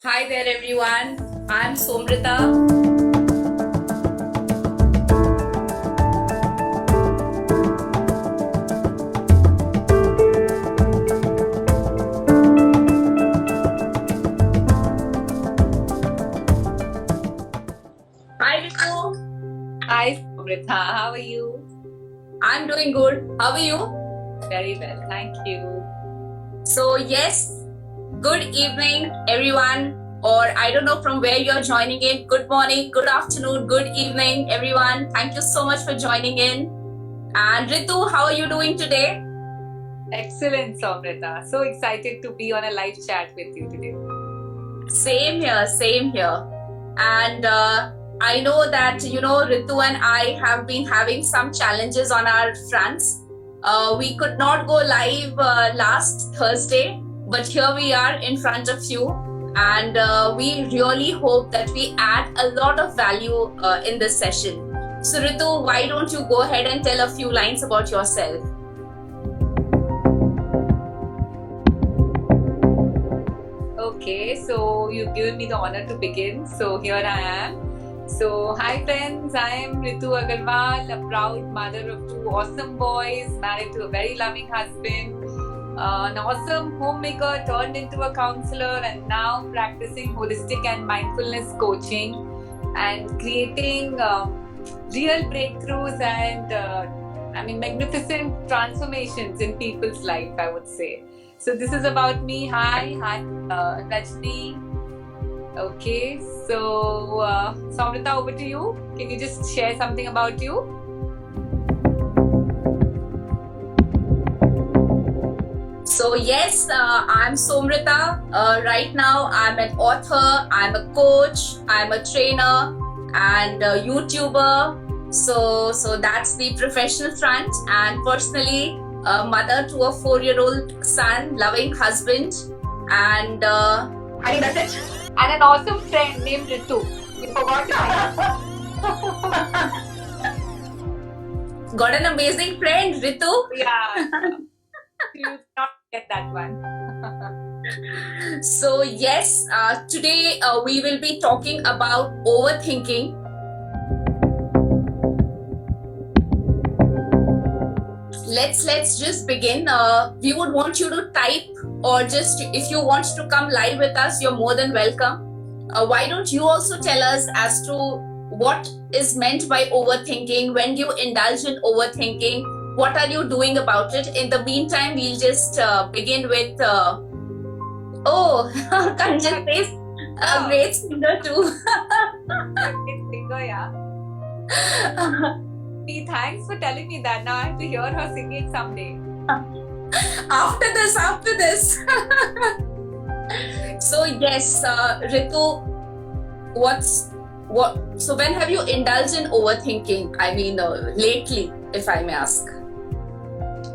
Hi there, everyone. I'm Somrita. Hi, Ritu. Hi, Samritha. How are you? I'm doing good. How are you? Very well, thank you. So, yes, good evening, everyone. Or I don't know from where you're joining in. Good morning, good afternoon, good evening, everyone. Thank you so much for joining in. And Ritu, how are you doing today? Excellent, Samritha. So excited to be on a live chat with you today. Same here, same here. And I know that, Ritu and I have been having some challenges on our fronts. We could not go live last Thursday, but here we are in front of you. And we really hope that we add a lot of value in this session. So, Ritu, why don't you go ahead and tell a few lines about yourself? Okay, so you've given me the honor to begin. So here I am. So, hi friends, I am Ritu Agarwal, a proud mother of two awesome boys, married to a very loving husband, an awesome homemaker turned into a counselor, and now practicing holistic and mindfulness coaching and creating real breakthroughs and magnificent transformations in people's life, I would say. So this is about me. Hi, Rajni. Okay, so Samrita, over to you. Can you just share something about you? So yes, I'm Somrita. Right now, I'm an author, I'm a coach, I'm a trainer, and a YouTuber. So that's the professional front. And personally, a mother to a 4-year-old son, loving husband, and I think that's it. And an awesome friend named Ritu. You forgot to Got an amazing friend, Ritu. Yeah. You not get that one. So yes, today we will be talking about overthinking. Let's just begin. We would want you to type, or just if you want to come live with us, you're more than welcome. Why don't you also tell us as to what is meant by overthinking? When do you indulge in overthinking? What are you doing about it? In the meantime, we'll just begin with Kanjan says a great singer too. Great singer, yeah. Thanks for telling me that. Now I have to hear her singing someday. After this. So yes, Ritu, so when have you indulged in overthinking? I mean, lately, if I may ask.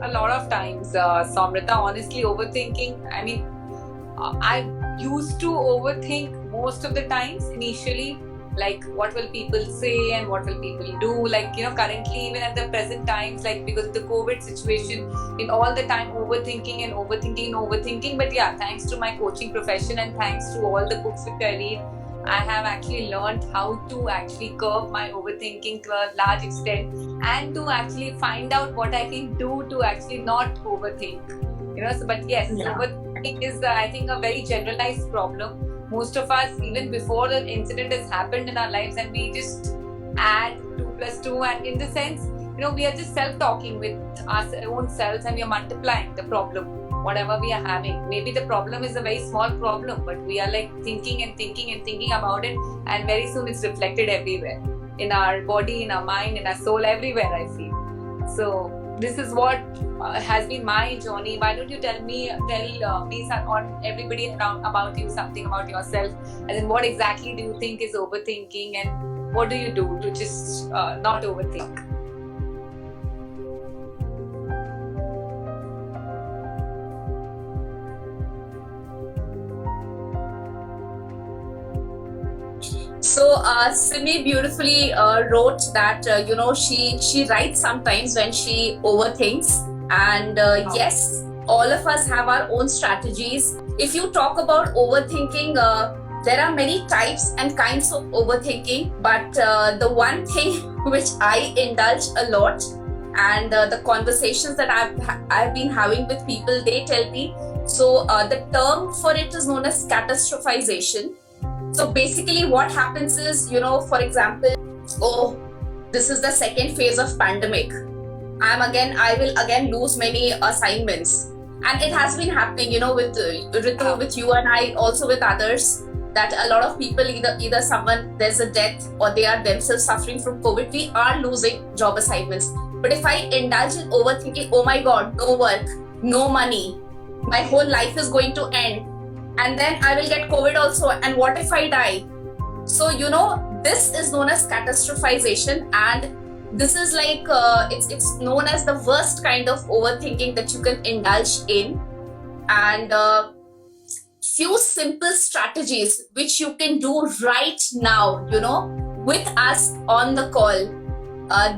A lot of times, Samrita, honestly, overthinking. I used to overthink most of the times initially, like what will people say and what will people do. Like, currently, even at the present times, like because of the COVID situation, in all the time overthinking and overthinking and overthinking. But yeah, thanks to my coaching profession and thanks to all the books which I read, I have actually learned how to actually curb my overthinking to a large extent and to actually find out what I can do to actually not overthink. But yes, overthinking is, I think, a very generalized problem. Most of us, even before the incident has happened in our lives, and we just add 2 plus 2, and in the sense, we are just self-talking with our own selves and we are multiplying the problem, whatever we are having. Maybe the problem is a very small problem, but we are like thinking and thinking and thinking about it, and very soon it's reflected everywhere, in our body, in our mind, in our soul, everywhere, I feel. So this is what has been my journey. Why don't you tell me on everybody around about you, something about yourself, and then what exactly do you think is overthinking, and what do you do to just not overthink? So Simi beautifully wrote that she writes sometimes when she overthinks, and yes, all of us have our own strategies. If you talk about overthinking, there are many types and kinds of overthinking, but the one thing which I indulge a lot, and the conversations that I've been having with people, they tell me. So the term for it is known as catastrophization. So basically, what happens is, for example, oh, this is the second phase of pandemic. I will again lose many assignments, and it has been happening, with Ritu, with you and I, also with others. That a lot of people, either someone, there's a death, or they are themselves suffering from COVID, we are losing job assignments. But if I indulge in overthinking, oh my God, no work, no money, my whole life is going to end, and then I will get COVID also, and what if I die? So, this is known as catastrophization, and this is like, it's known as the worst kind of overthinking that you can indulge in. And few simple strategies which you can do right now, with us on the call.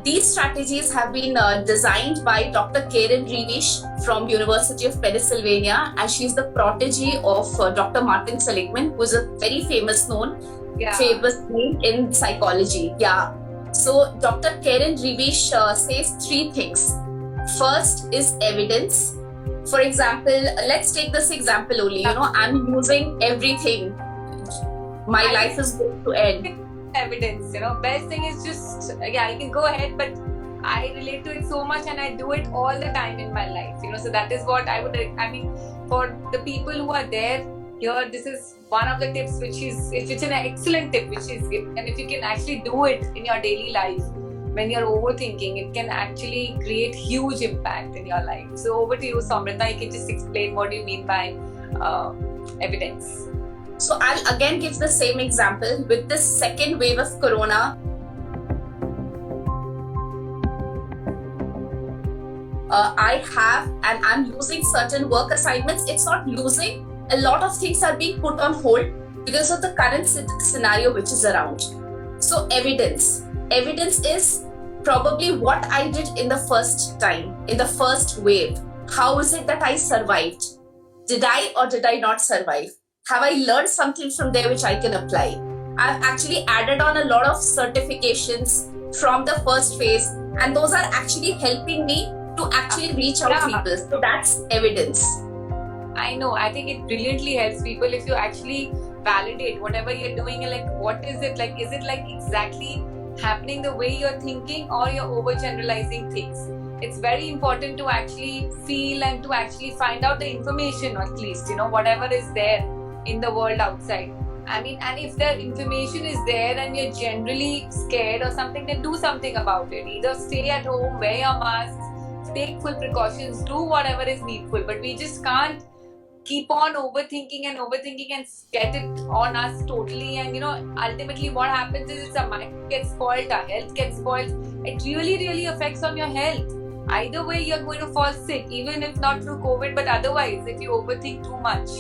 These strategies have been designed by Dr. Karen Revish from University of Pennsylvania, and she's the protege of Dr. Martin Seligman, who is a very famous name in psychology. Yeah. So Dr. Karen Revish says three things. First is evidence. For example, let's take this example only. I'm losing everything. My life is going to end. Evidence, best thing is just, you can go ahead, but I relate to it so much and I do it all the time in my life, so that is what for the people who are there here, this is one of the tips it's an excellent tip which is given, and if you can actually do it in your daily life, when you're overthinking, it can actually create huge impact in your life. So over to you, Somrita, you can just explain what you mean by evidence. So I'll again give the same example with this second wave of corona. I'm losing certain work assignments. It's not losing. A lot of things are being put on hold because of the current scenario which is around. So evidence is probably what I did in the first time, in the first wave. How is it that I survived? Did I or did I not survive? Have I learned something from there which I can apply? I've actually added on a lot of certifications from the first phase, and those are actually helping me to actually reach out to people. So that's evidence. I know. I think it brilliantly helps people if you actually validate whatever you're doing. Like, what is it like? Is it like exactly happening the way you're thinking, or you're overgeneralizing things? It's very important to actually feel and to actually find out the information, or at least, whatever is there in the world outside. And if the information is there and you're generally scared or something, then do something about it. Either stay at home, wear your masks, take full precautions, do whatever is needful. But we just can't keep on overthinking and get it on us totally. And ultimately what happens is our mind gets spoiled, our health gets spoiled. It really, really affects on your health. Either way, you're going to fall sick, even if not through COVID, but otherwise, if you overthink too much.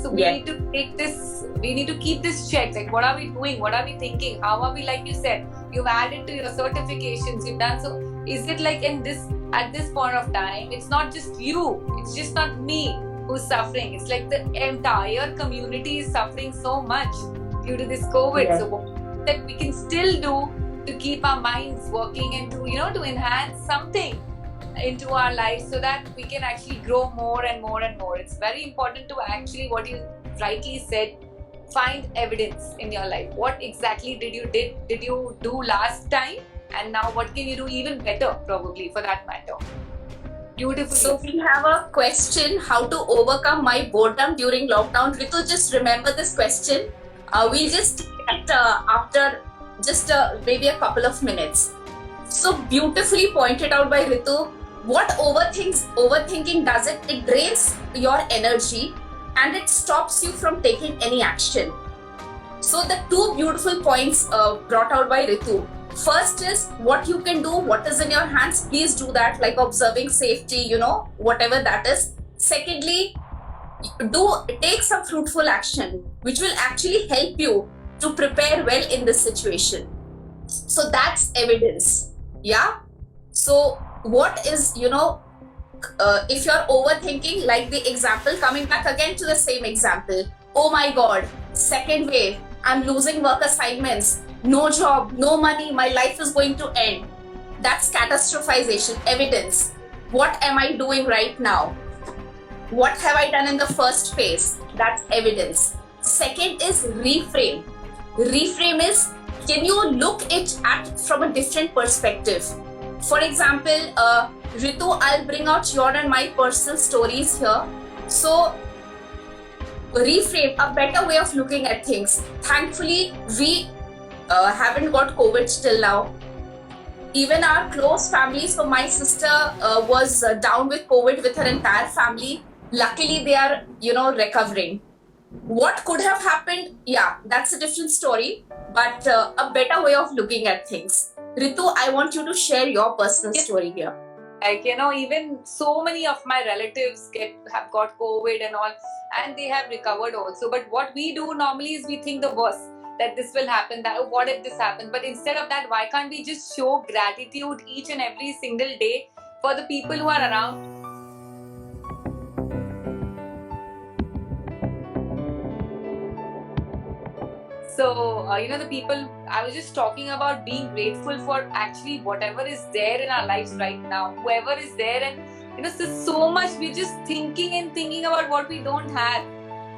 So we need to take this, we need to keep this check. Like, what are we doing? What are we thinking? How are we, like you said, you've added to your certifications, you've done so. Is it like at this point of time, it's not just you, it's just not me who's suffering. It's like the entire community is suffering so much due to this COVID. Yeah. So what that we can still do to keep our minds working and to enhance something into our lives so that we can actually grow more and more and more. It's very important to actually, what you rightly said, find evidence in your life. What exactly did you do last time, and now what can you do even better, probably, for that matter. Beautiful. So we have a question: how to overcome my boredom during lockdown? Ritu, just remember this question. We'll just get after just maybe a couple of minutes. So beautifully pointed out by Ritu. What overthinking does it drains your energy and it stops you from taking any action. So the two beautiful points brought out by Ritu. First is what you can do, what is in your hands, please do that, like observing safety, whatever that is. Secondly, take some fruitful action which will actually help you to prepare well in this situation. So that's evidence. Yeah. So what is, if you're overthinking, like the example, coming back again to the same example, oh my God, Second wave, I'm losing work assignments, no job, no money, my life is going to end. That's catastrophization, evidence. What am I doing right now? What have I done in the first phase? That's evidence. Second is reframe. Reframe is, can you look it at from a different perspective? For example, Ritu, I'll bring out your and my personal stories here. So, reframe, a better way of looking at things. Thankfully, we haven't got COVID till now. Even our close family, so my sister was down with COVID with her entire family. Luckily, they are, recovering. What could have happened? Yeah, that's a different story, but a better way of looking at things. Ritu, I want you to share your personal story here. Like, even so many of my relatives have got COVID and all, and they have recovered also. But what we do normally is we think the worst, that this will happen, that what if this happens? But instead of that, why can't we just show gratitude each and every single day for the people who are around? So, the people, I was just talking about being grateful for actually whatever is there in our lives right now, whoever is there, and so much we're just thinking about what we don't have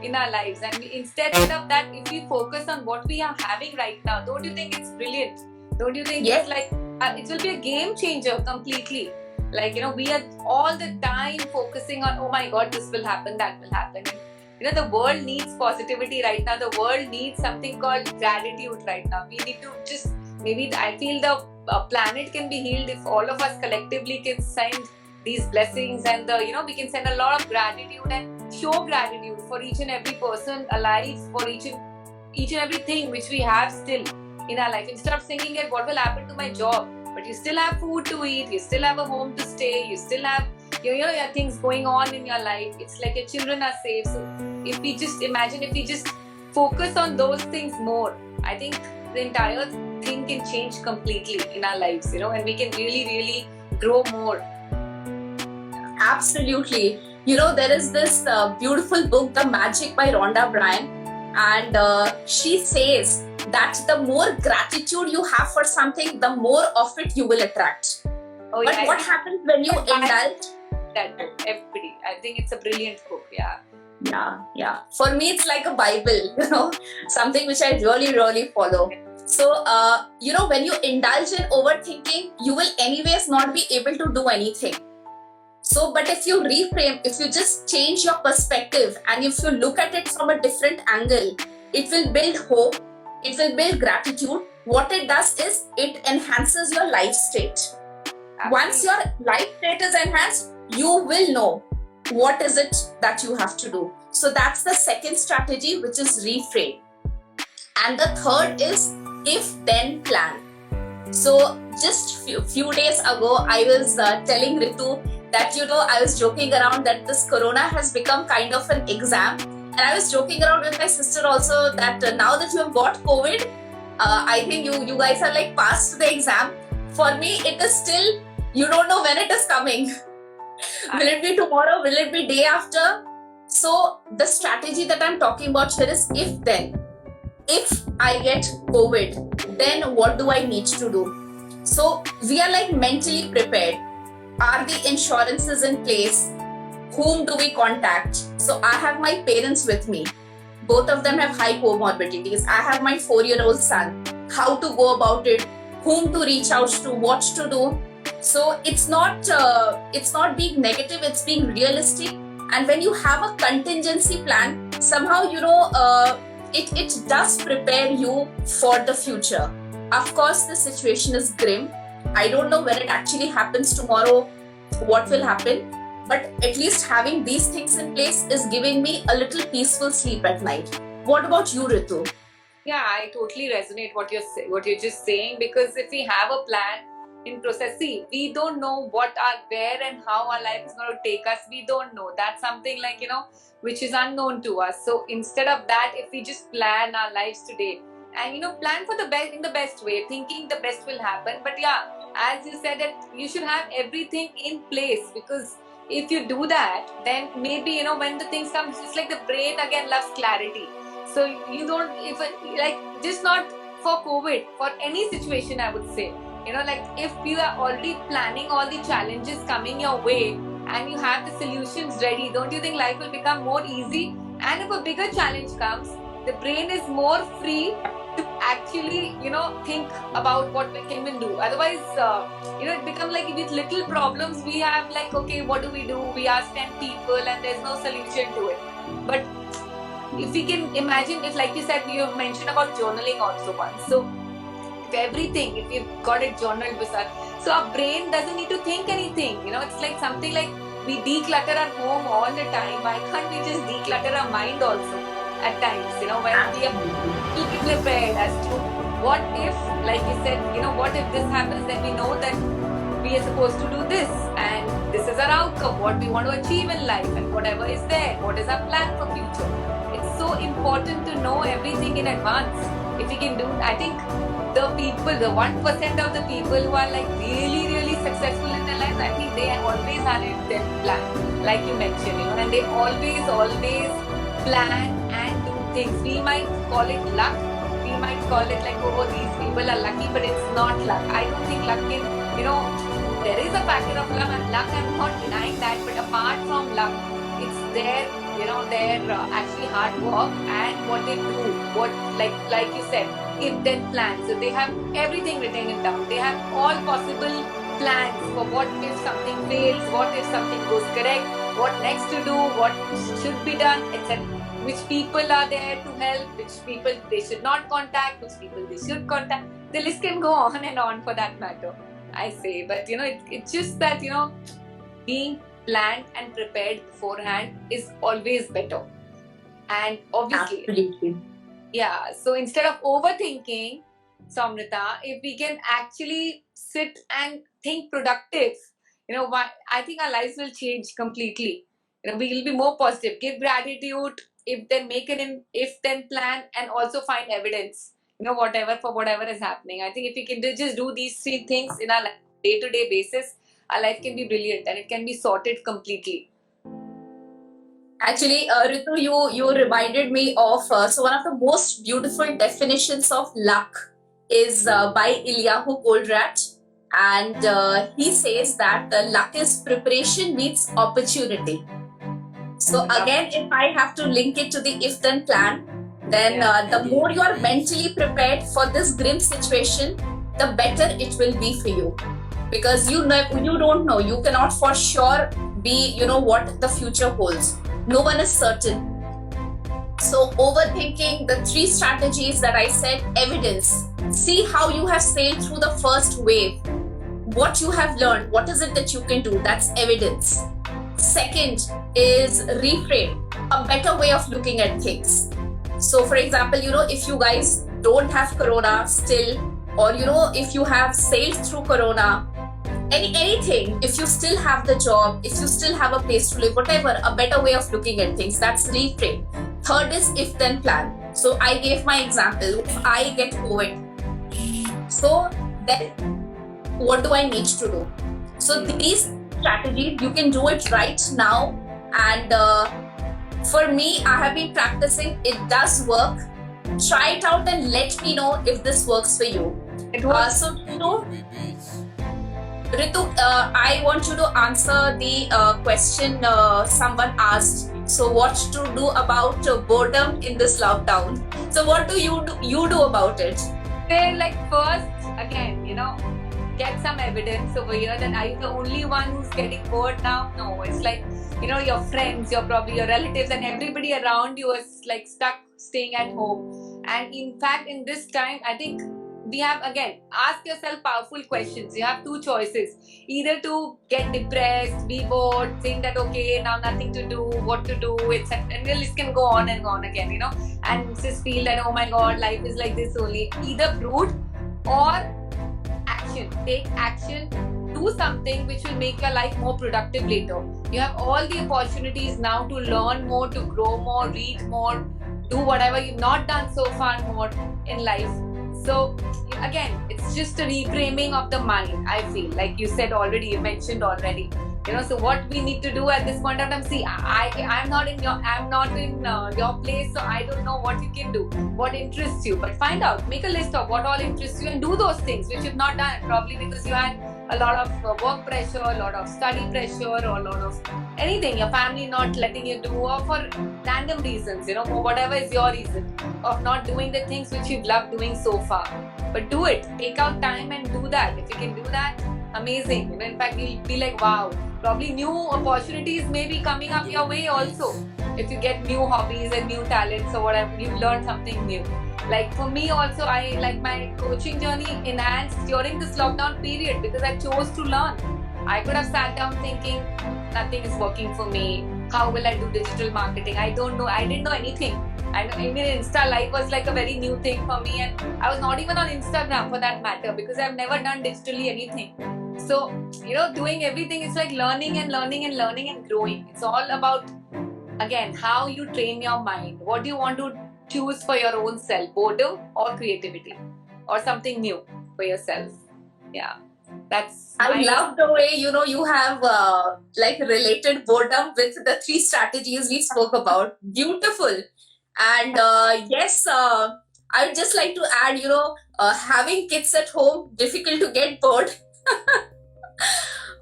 in our lives, and instead of that, if we focus on what we are having right now, don't you think it's brilliant? Don't you think Yes. It's like it will be a game changer completely? Like, we are all the time focusing on, oh my God, this will happen, that will happen. The world needs positivity right now. The world needs something called gratitude right now. We need to just, maybe I feel the planet can be healed if all of us collectively can send these blessings, and we can send a lot of gratitude and show gratitude for each and every person alive, for each and everything which we have still in our life. Instead of thinking that what will happen to my job, but you still have food to eat, you still have a home to stay, you still have your things going on in your life. It's like your children are safe. So if we just focus on those things more, I think the entire thing can change completely in our lives, and we can really, really grow more. Absolutely. There is this beautiful book, The Magic by Rhonda Byrne, and she says that the more gratitude you have for something, the more of it you will attract. Oh, But yeah, what happens when you indulge? that book, everybody. I think it's a brilliant book. Yeah. Yeah. For me, it's like a Bible, something which I really, really follow. So, when you indulge in overthinking, you will anyways not be able to do anything. So, but if you reframe, if you just change your perspective and if you look at it from a different angle, it will build hope, it will build gratitude. What it does is it enhances your life state. Once your life state is enhanced, you will know what is it that you have to do. So that's the second strategy, which is reframe. And the third is if-then plan. So just few days ago, I was telling Ritu that, I was joking around that this corona has become kind of an exam. And I was joking around with my sister also that now that you have got COVID, I think you guys are like passed the exam. For me, it is still, you don't know when it is coming. Will it be tomorrow? Will it be day after? So the strategy that I'm talking about here is if-then. If I get COVID, then what do I need to do? So we are like mentally prepared. Are the insurances in place? Whom do we contact? So I have my parents with me. Both of them have high comorbidities. I have my 4-year-old son. How to go about it? Whom to reach out to? What to do? So it's not being negative. It's being realistic. And when you have a contingency plan, somehow it does prepare you for the future. Of course, the situation is grim. I don't know when it actually happens tomorrow, what will happen. But at least having these things in place is giving me a little peaceful sleep at night. What about you, Ritu? Yeah, I totally resonate what you're just saying, because if we have a plan in process, see, we don't know where and how our life is going to take us. We don't know. That's something like, which is unknown to us. So instead of that, if we just plan our lives today and, plan for the best in the best way, thinking the best will happen. But yeah, as you said, that you should have everything in place, because if you do that, then maybe, when the things come, it's like the brain again loves clarity. So you don't even, like, just not for COVID, for any situation, I would say. Like, if you are already planning all the challenges coming your way and you have the solutions ready, don't you think life will become more easy? And if a bigger challenge comes, the brain is more free to actually, think about what we can do. Otherwise, it becomes like with little problems, we have like, okay, what do? We ask 10 people and there's no solution to it. But if we can imagine, if like you said, you mentioned about journaling also once. So if you've got it journaled with us, so our brain doesn't need to think anything. It's like something like we declutter our home all the time. Why can't we just declutter our mind also at times? When we are prepared as to what if, like you said, what if this happens, then we know that we are supposed to do this and this is our outcome, what we want to achieve in life, and whatever is there, what is our plan for future. It's so important to know everything in advance. If we can do, I think the 1% of the people who are like really, really successful in their lives, I think they always have it their plan, like you mentioned, and they always plan and do things. We might call it luck, we might call it like, oh, these people are lucky, but it's not luck. I don't think luck is, there is a factor of luck, I'm not denying that, but apart from luck, it's their actually hard work and what they do, what like you said, if then plans. So they have everything written it down. They have all possible plans for what if something fails, what if something goes correct, what next to do, what should be done, etc. Which people are there to help, which people they should not contact, which people they should contact. The list can go on and on for that matter, I say. But it's just that being planned and prepared beforehand is always better. And obviously, Absolutely. yeah, so instead of overthinking, Samrita, if we can actually sit and think productive, I think our lives will change completely. We will be more positive, give gratitude, if then make an if then plan, and also find evidence, whatever is happening. I think if we can just do these three things in our day-to-day basis, our life can be brilliant and it can be sorted completely. Actually, Ritu, you reminded me of so one of the most beautiful definitions of luck is by Eliyahu Goldratt, and he says that luck is preparation meets opportunity. So again, if I have to link it to the if-then plan, then the more you are mentally prepared for this grim situation, the better it will be for you. Because you don't know, you cannot for sure be, what the future holds. No one is certain. So overthinking, the three strategies that I said, evidence. See how you have sailed through the first wave. What you have learned, what is it that you can do? That's evidence. Second is reframe, a better way of looking at things. So for example, if you guys don't have corona still, or if you have sailed through corona, anything, if you still have the job, if you still have a place to live, whatever, a better way of looking at things, that's reframe. Third is if then plan. So I gave my example, if I get COVID, so then what do I need to do? So these strategies, you can do it right now, and for me, I have been practicing, it does work. Try it out and let me know if this works for you. It works. So Ritu, I want you to answer the question someone asked. So what to do about boredom in this lockdown? So what do you do about it? Say like first, again, get some evidence over here that are you the only one who's getting bored now? No, it's like, your friends, your relatives, and everybody around you is like stuck staying at home. And in fact, in this time, I think we have, again, ask yourself powerful questions. You have two choices, either to get depressed, be bored, think that okay, now nothing to do, what to do, etc. And the list can go on and on again, and just feel that, oh my god, life is like this only. Either brood or action. Take action, do something which will make your life more productive later. You have all the opportunities now to learn more, to grow more, read more, do whatever you've not done so far more in life. So again, it's just a reframing of the mind. I feel like you said already, you mentioned already. So what we need to do at this point of time. See, I'm not in your place, so I don't know what you can do, what interests you. But find out, make a list of what all interests you, and do those things which you've not done. Probably because you had a lot of work pressure, a lot of study pressure, or a lot of anything. Your family not letting you do, or for random reasons. For whatever is your reason of not doing the things which you've loved doing so far. But do it. Take out time and do that. If you can do that, amazing. In fact, you'll be like, wow. Probably new opportunities may be coming up your way also. If you get new hobbies and new talents or whatever, you learn something new. Like for me also, I like my coaching journey enhanced during this lockdown period because I chose to learn. I could have sat down thinking, nothing is working for me. How will I do digital marketing? I don't know. I didn't know anything. I mean, Insta Live was like a very new thing for me, and I was not even on Instagram for that matter because I've never done digitally anything. So, doing everything is like learning and learning and learning and growing. It's all about, again, how you train your mind. What do you want to choose for your own self? Boredom or creativity? Or something new for yourself? Yeah. I love the way, you have related boredom with the 3 strategies we spoke about. Beautiful. And yes, I would just like to add, having kids at home, difficult to get bored.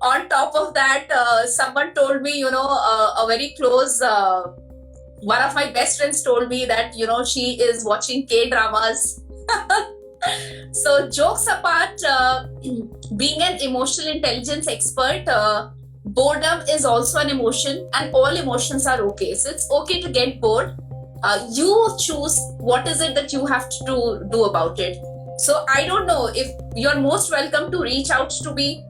On top of that, someone told me, a very close, one of my best friends told me that, she is watching K-dramas. So jokes apart, being an emotional intelligence expert, boredom is also an emotion, and all emotions are okay. So it's okay to get bored. You choose what is it that you have to do about it. So I don't know, if you're most welcome to reach out to me.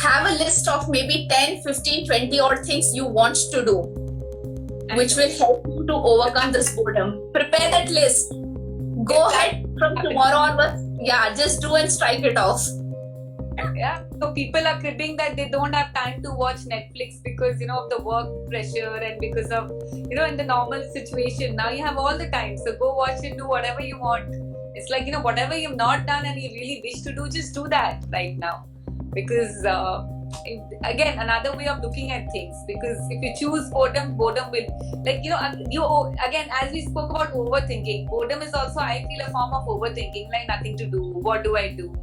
Have a list of maybe 10, 15, 20 odd things you want to do, which will help you to overcome this boredom. Prepare that list. Go ahead from tomorrow onwards. Yeah, just do and strike it off. Yeah, so people are cribbing that they don't have time to watch Netflix because of the work pressure and because of in the normal situation. Now you have all the time, so go watch it, do whatever you want. It's like whatever you've not done and you really wish to do, just do that right now. Because again, another way of looking at things. Because if you choose boredom will again, as we spoke about overthinking, boredom is also, I feel, a form of overthinking. Like nothing to do. What do I do?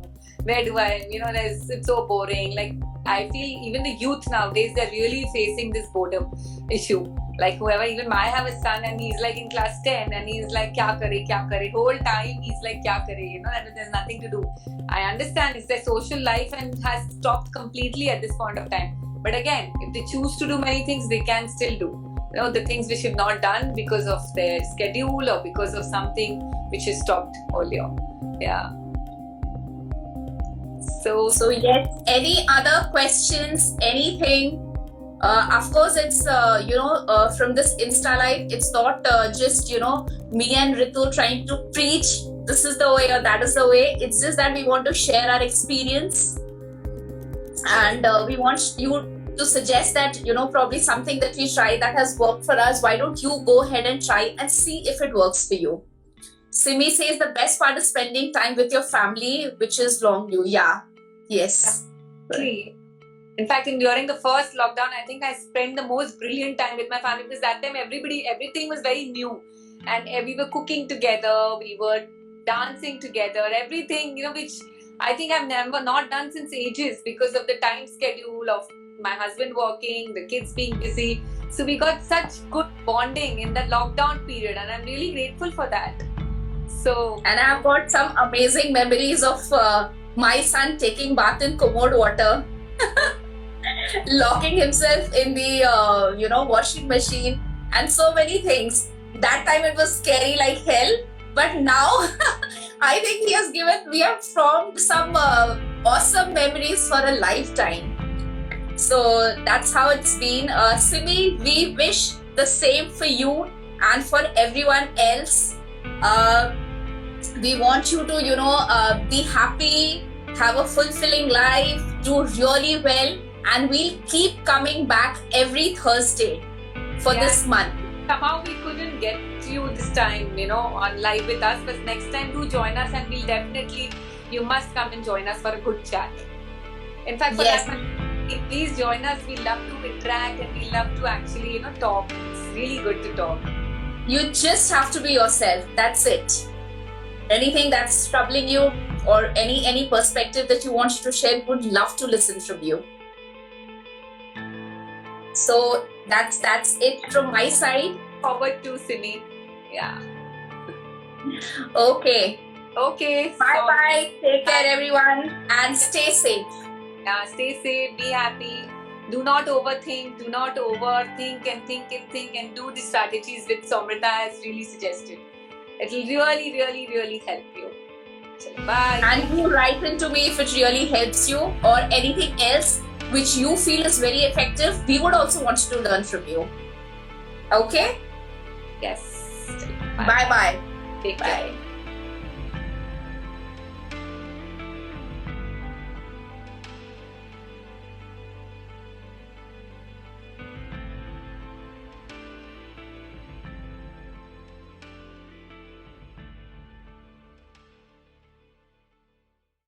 Where do I? It's so boring. Like I feel even the youth nowadays, they're really facing this boredom issue. Like whoever, even I have a son and he's like in class 10 and he's like, kya kare? Whole time he's like, kya kare? And there's nothing to do. I understand it's their social life and has stopped completely at this point of time. But again, if they choose to do many things, they can still do. The things which have not done because of their schedule or because of something which is stopped earlier. Yeah. So yes, any other questions, anything? Of course, it's, from this Insta Live, it's not just, me and Ritu trying to preach, this is the way or that is the way. It's just that we want to share our experience. And we want you to suggest that, probably something that we try that has worked for us. Why don't you go ahead and try and see if it works for you? Simi says the best part is spending time with your family, which is long view. Yeah. Yes. In fact, during the first lockdown, I think I spent the most brilliant time with my family because that time everything was very new, and we were cooking together, we were dancing together, everything, which I think I've never not done since ages because of the time schedule of my husband working, the kids being busy. So we got such good bonding in the lockdown period, and I'm really grateful for that. So, and I've got some amazing memories of my son taking bath in commode water. Locking himself in the washing machine, and so many things. That time it was scary like hell, but now I think we have formed some awesome memories for a lifetime. So that's how it's been. Simi, we wish the same for you and for everyone else. We want you to be happy, have a fulfilling life, do really well, and we'll keep coming back every Thursday for this month. somehow we couldn't get to you this time, on live with us. But next time, do join us, and you must come and join us for a good chat. In fact, for Yes. that matter, please join us. We love to interact and we love to actually, talk. It's really good to talk. You just have to be yourself. That's it. Anything that's troubling you or any perspective that you want to share, would love to listen from you. So that's it from my side. Forward to Simi. Yeah. Okay. Okay. Bye bye. Take care, everyone, and stay safe. Yeah, stay safe, be happy. Do not overthink. Do not overthink and think and do the strategies which Somrita has really suggested. It will really, really, really help you. So, bye. And you write into me if it really helps you or anything else which you feel is very effective. We would also want to learn from you. Okay? Yes. Bye bye. Take care. Bye.